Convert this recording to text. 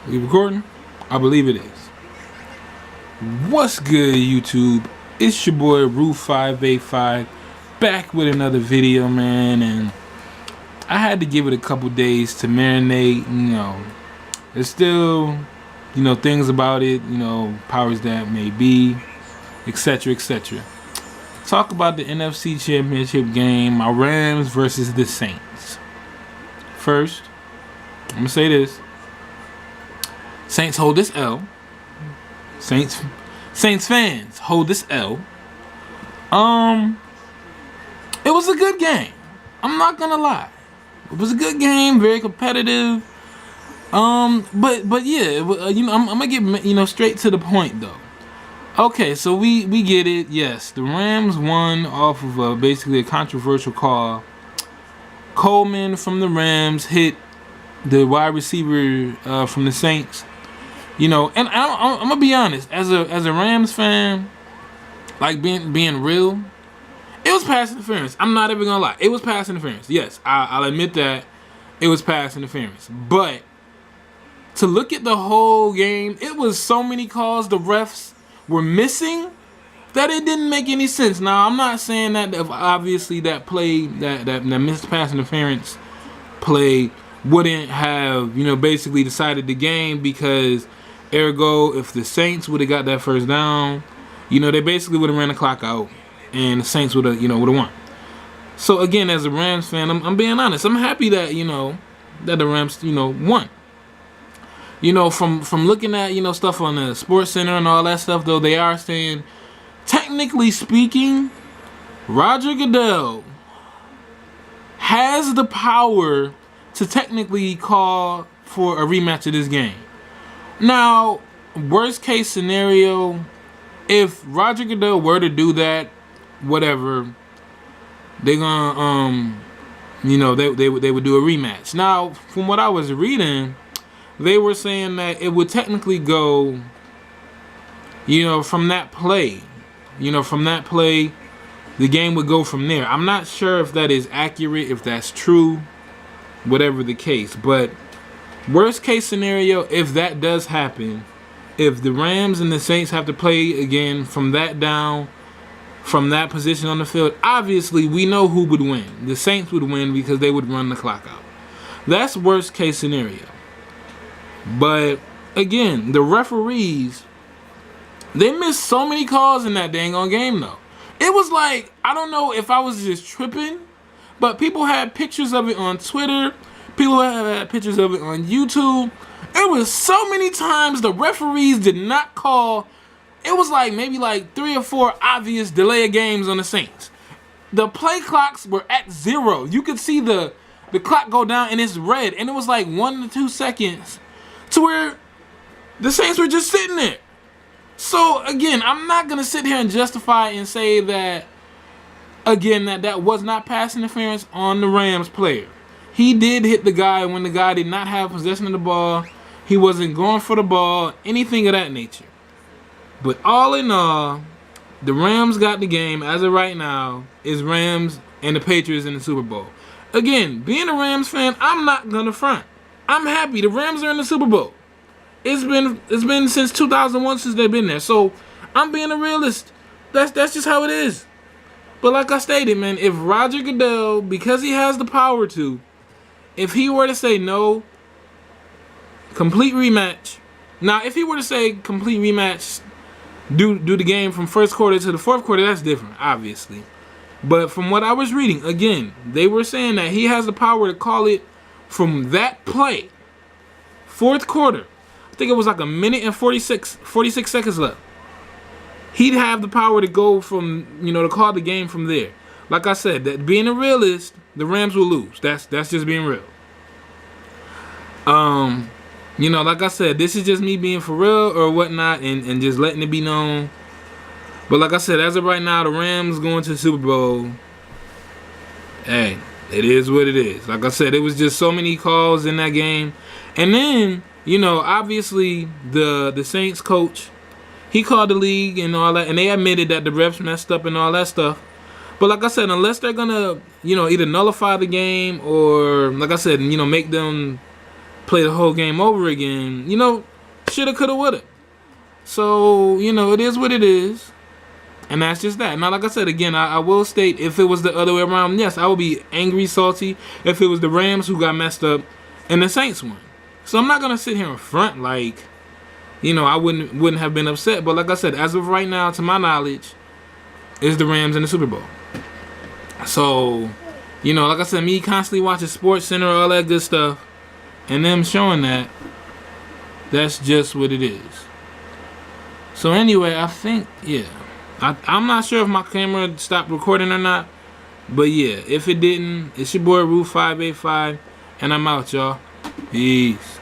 We recording? I believe it is. What's good, YouTube? It's your boy Roof585 back with another video, man. And I had to give it a couple days to marinate. There's still, things about it, powers that may be, etc., etc. Talk about the NFC Championship game, my Rams versus the Saints. First, I'm gonna say this: Saints hold this L. Saints fans hold this L. It was a good game. I'm not gonna lie. It was a good game, very competitive. But yeah, I'm gonna get straight to the point though. Okay, so we get it. Yes, the Rams won off of basically a controversial call. Coleman from the Rams hit the wide receiver from the Saints. And I'm gonna be honest, as a Rams fan, like being real, it was pass interference. I'm not even gonna lie, it was pass interference. Yes, I'll admit that it was pass interference. But to look at the whole game, it was so many calls the refs were missing that it didn't make any sense. Now, I'm not saying that obviously that play, that missed pass interference play wouldn't have, basically decided the game, because ergo, if the Saints would have got that first down, they basically would have ran the clock out and the Saints would have, won. So again, as a Rams fan, I'm being honest. I'm happy that, that the Rams, won. From looking at, stuff on the Sports Center and all that stuff, though, they are saying, technically speaking, Roger Goodell has the power to technically call for a rematch of this game. Now, worst case scenario, if Roger Goodell were to do that, whatever, they're gonna, they would do a rematch. Now, from what I was reading, they were saying that it would technically go, from that play. From that play, the game would go from there. I'm not sure if that is accurate, if that's true, whatever the case. But worst case scenario, if that does happen, if the Rams and the Saints have to play again from that down, from that position on the field, obviously we know who would win. The Saints would win because they would run the clock out. That's worst case scenario. But again, the referees, they missed so many calls in that dang on game though. It was like, I don't know if I was just tripping, but people had pictures of it on Twitter. People had pictures of it on YouTube. It was so many times the referees did not call. It was like maybe like 3 or 4 obvious delay of games on the Saints. The play clocks were at 0. You could see the clock go down and it's red. And it was like 1 to 2 seconds to where the Saints were just sitting there. So again, I'm not going to sit here and justify and say that, again, that was not pass interference on the Rams player. He did hit the guy when the guy did not have possession of the ball. He wasn't going for the ball, anything of that nature. But all in all, the Rams got the game. As of right now, is Rams and the Patriots in the Super Bowl. Again, being a Rams fan, I'm not going to front. I'm happy the Rams are in the Super Bowl. It's been since 2001 since they've been there. So I'm being a realist. That's just how it is. But like I stated, man, if Roger Goodell, because he has the power to, if he were to say no, complete rematch. Now, if he were to say complete rematch, do the game from first quarter to the fourth quarter, that's different, obviously. But from what I was reading, again, they were saying that he has the power to call it from that play, fourth quarter. I think it was like a minute and 46 seconds left. He'd have the power to go from, to call the game from there. Like I said, that being a realist, the Rams will lose. That's just being real. Like I said, this is just me being for real or whatnot, and just letting it be known. But like I said, as of right now, the Rams going to the Super Bowl. Hey, it is what it is. Like I said, it was just so many calls in that game. And then, obviously the Saints coach, he called the league and all that, and they admitted that the refs messed up and all that stuff. But like I said, unless they're gonna, either nullify the game or, like I said, make them play the whole game over again. You know, shoulda, coulda, woulda. So, you know, it is what it is. And that's just that. Now, like I said, again, I will state, if it was the other way around, yes, I would be angry, salty if it was the Rams who got messed up and the Saints won. So I'm not going to sit here and front like, you know, I wouldn't have been upset. But like I said, as of right now, to my knowledge, it's the Rams in the Super Bowl. So, you know, like I said, me constantly watching Sports Center, all that good stuff, and them showing that, that's just what it is. So anyway, I think, yeah. I'm not sure if my camera stopped recording or not. But yeah, if it didn't, it's your boy Roof585. And I'm out, y'all. Peace.